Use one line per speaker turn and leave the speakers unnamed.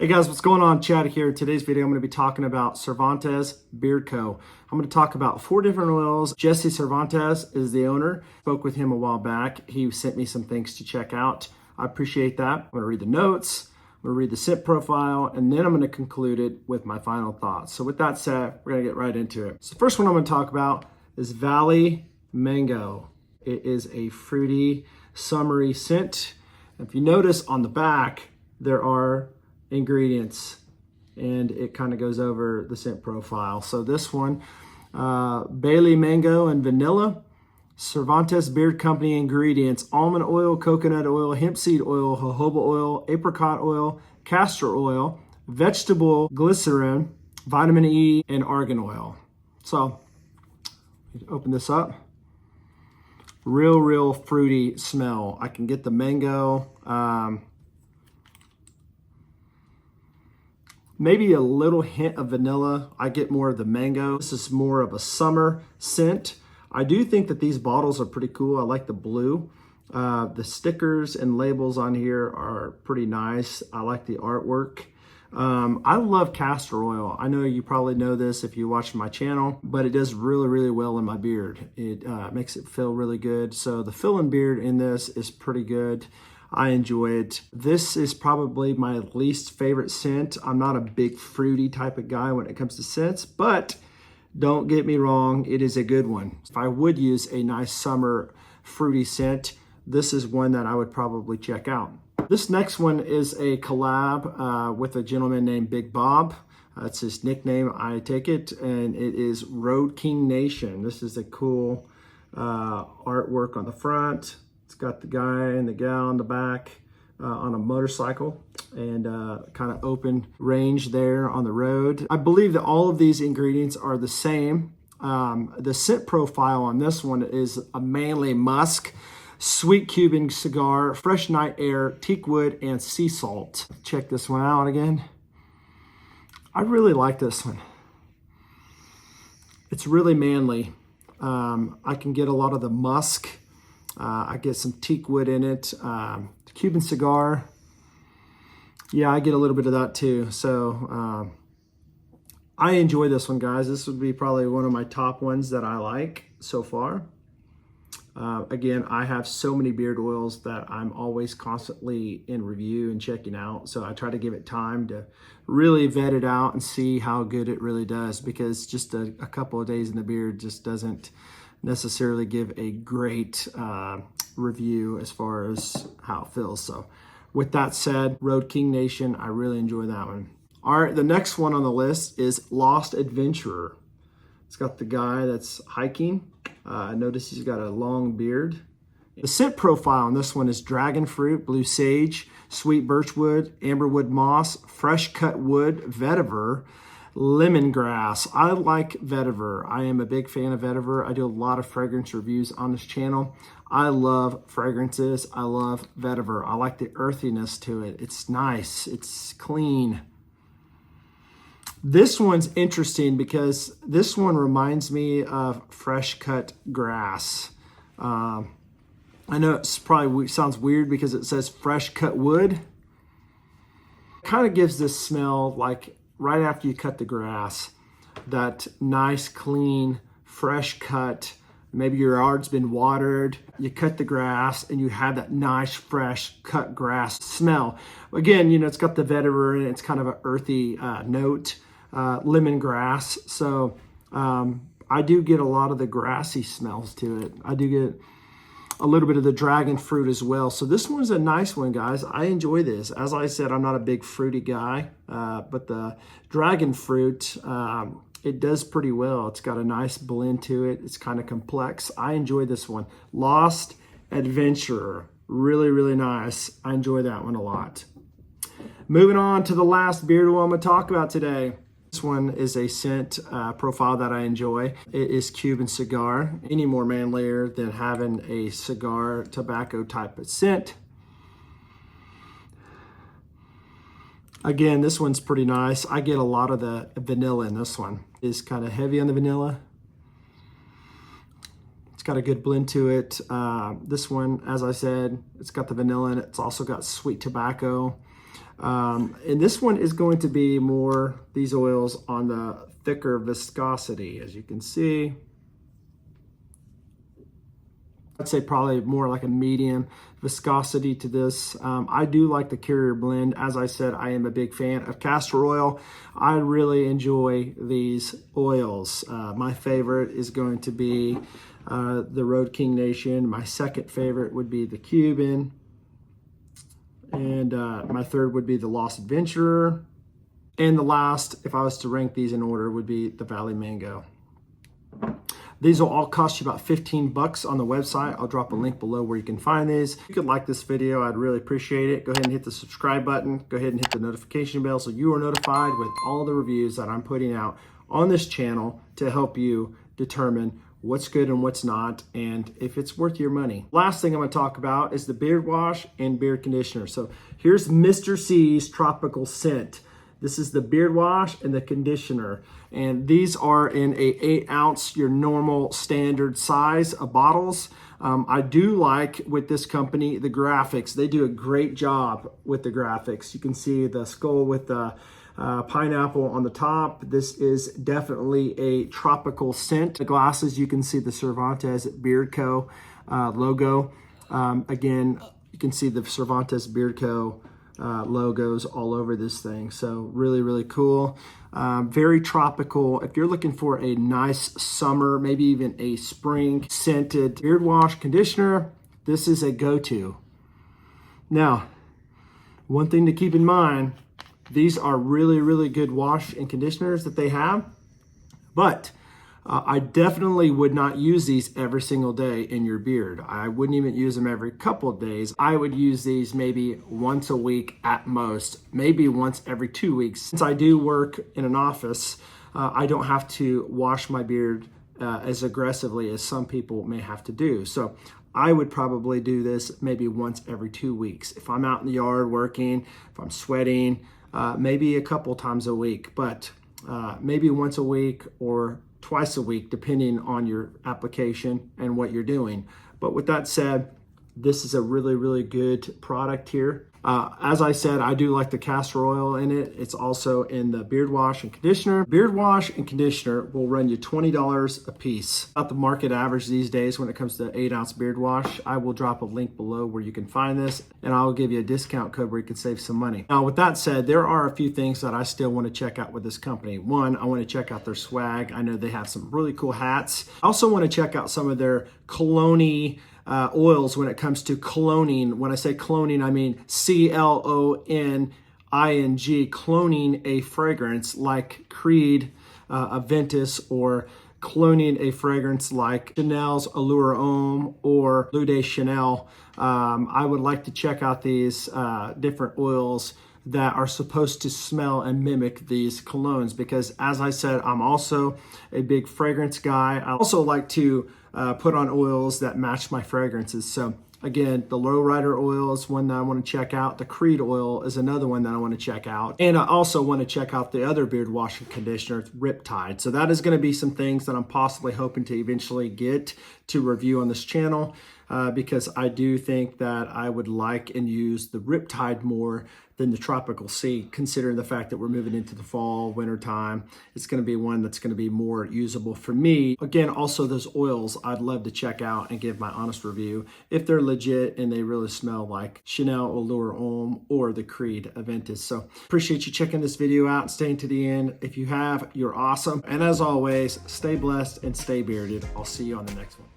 Hey guys, what's going on? Chad here. In today's video, I'm going to be talking about Cervantez Beard Co. I'm going to talk about 4 different oils. Jesse Cervantez is the owner. Spoke with him a while back. He sent me some things to check out. I appreciate that. I'm going to read the notes, I'm going to read the scent profile, and then I'm going to conclude it with my final thoughts. So with that said, we're going to get right into it. So the first one I'm going to talk about is Valley Mango. It is a fruity, summery scent. If you notice on the back, there are ingredients and it kind of goes over the scent profile. So this one, Bailey mango and vanilla, Cervantez Beard Company ingredients: almond oil, coconut oil, hemp seed oil, jojoba oil, apricot oil, castor oil, vegetable glycerin, vitamin E, and argan oil. So open this up. Real fruity smell. I can get the mango, maybe a little hint of vanilla. I get more of the mango. This is more of a summer scent. I do think that these bottles are pretty cool. I like the blue. The stickers and labels on here are pretty nice. I like the artwork. I love castor oil. I know you probably know this if you watch my channel, but it does really well in my beard. It makes it feel really good. So the fill-in beard in this is pretty good. I enjoy it. This is probably my least favorite scent. I'm not a big fruity type of guy when it comes to scents, but don't get me wrong, it is a good one. If I would use a nice summer fruity scent, this is one that I would probably check out. This next one is a collab with a gentleman named Big Bob. That's his nickname, I take it, and it is Road King Nation. This is a cool artwork on the front. It's got the guy and the gal in the back on a motorcycle and kind of open range there on the road. I believe that all of these ingredients are the same. The scent profile on this one is a manly musk, sweet Cuban cigar, fresh night air, teak wood, and sea salt. Check this one out again. I really like this one. It's really manly. I can get a lot of the musk. I get some teak wood in it. Cuban cigar. Yeah, I get a little bit of that too. So I enjoy this one, guys. This would be probably one of my top ones that I like so far. Again, I have so many beard oils that I'm always constantly in review and checking out. So I try to give it time to really vet it out and see how good it really does, because just a couple of days in the beard just doesn't necessarily give a great review as far as how it feels. So with that said, Road King Nation, I really enjoy that one. All right, the next one on the list is Lost Adventurer. It's got the guy that's hiking. Notice he's got a long beard. The scent profile on this one is dragon fruit, blue sage, sweet birchwood, amberwood moss, fresh cut wood, vetiver, lemongrass. I like vetiver. I am a big fan of vetiver. I do a lot of fragrance reviews on this channel. I love fragrances. I love vetiver. I like the earthiness to it. It's nice. It's clean. This one's interesting because this one reminds me of fresh cut grass. I know it's probably sounds weird because it says fresh cut wood. It kind of gives this smell like right after you cut the grass, that nice, clean, fresh cut. Maybe your yard's been watered, you cut the grass, and you have that nice, fresh cut grass smell. Again, you know, it's got the vetiver and it's kind of an earthy note, lemongrass. So I do get a lot of the grassy smells to it. I do get a little bit of the dragon fruit as well. So this one's a nice one, guys. I enjoy this. As I said, I'm not a big fruity guy, but the dragon fruit, it does pretty well. It's got a nice blend to it. It's kind of complex. I enjoy this one. Lost Adventurer. Really nice. I enjoy that one a lot. Moving on to the last beard oil I'm going to talk about today. This one is a scent profile that I enjoy. It is Cuban cigar. Any more manlier than having a cigar tobacco type of scent. Again, this one's pretty nice. I get a lot of the vanilla in this one. It's kind of heavy on the vanilla. It's got a good blend to it. This one, as I said, it's got the vanilla in it. It's also got sweet tobacco. And this one is going to be more, these oils on the thicker viscosity, as you can see. I'd say probably more like a medium viscosity to this. I do like the Carrier blend. As I said, I am a big fan of castor oil. I really enjoy these oils. My favorite is going to be the Road King Nation. My second favorite would be the Cuban. And my third would be the Lost Adventurer. And the last, if I was to rank these in order, would be the Valley Mango. These will all cost you about 15 bucks on the website. I'll drop a link below where you can find these. If you could like this video, I'd really appreciate it. Go ahead and hit the subscribe button. Go ahead and hit the notification bell so you are notified with all the reviews that I'm putting out on this channel to help you determine what's good and what's not, and if it's worth your money. Last thing I'm gonna talk about is the beard wash and beard conditioner. So here's Mr. C's Tropical Scent. This is the beard wash and the conditioner. And these are in a 8-ounce, your normal standard size of bottles. I do like with this company, the graphics. They do a great job with the graphics. You can see the skull with the pineapple on the top. This is definitely a tropical scent. The glasses, you can see the Cervantez Beard Co. Logo. Again, you can see the Cervantez Beard Co. Logos all over this thing. So really, really cool. Very tropical. If you're looking for a nice summer, maybe even a spring scented beard wash conditioner, this is a go-to. Now, one thing to keep in mind, these are really, really good wash and conditioners that they have, but I definitely would not use these every single day in your beard. I wouldn't even use them every couple of days. I would use these maybe once a week at most, maybe once every 2 weeks. Since I do work in an office, I don't have to wash my beard as aggressively as some people may have to do. So I would probably do this maybe once every 2 weeks. If I'm out in the yard working, if I'm sweating, maybe a couple times a week, but maybe once a week or twice a week, depending on your application and what you're doing. But with that said, this is a really, really good product here. As I said, I do like the castor oil in it. It's also in the beard wash and conditioner. Beard wash and conditioner will run you $20 a piece. About the market average these days when it comes to 8-ounce beard wash. I will drop a link below where you can find this, and I'll give you a discount code where you can save some money. Now, with that said, there are a few things that I still want to check out with this company. One, I want to check out their swag. I know they have some really cool hats. I also want to check out some of their cologne oils when it comes to cloning. When I say cloning, I mean cloning, cloning a fragrance like Creed, Aventus, or cloning a fragrance like Chanel's Allure Homme or Bleu de Chanel. I would like to check out these different oils that are supposed to smell and mimic these colognes, because as I said, I'm also a big fragrance guy. I also like to put on oils that match my fragrances. So again, the Lowrider oil is one that I want to check out. The Creed oil is another one that I want to check out. And I also want to check out the other beard wash and conditioner, Riptide. So that is going to be some things that I'm possibly hoping to eventually get to review on this channel, because I do think that I would like and use the Riptide more than the Tropical C, considering the fact that we're moving into the fall, winter time. It's going to be one that's going to be more usable for me. Again, also those oils, I'd love to check out and give my honest review if they're legit and they really smell like Chanel Allure Homme or the Creed Aventus. So appreciate you checking this video out and staying to the end. If you have, you're awesome. And as always, stay blessed and stay bearded. I'll see you on the next one.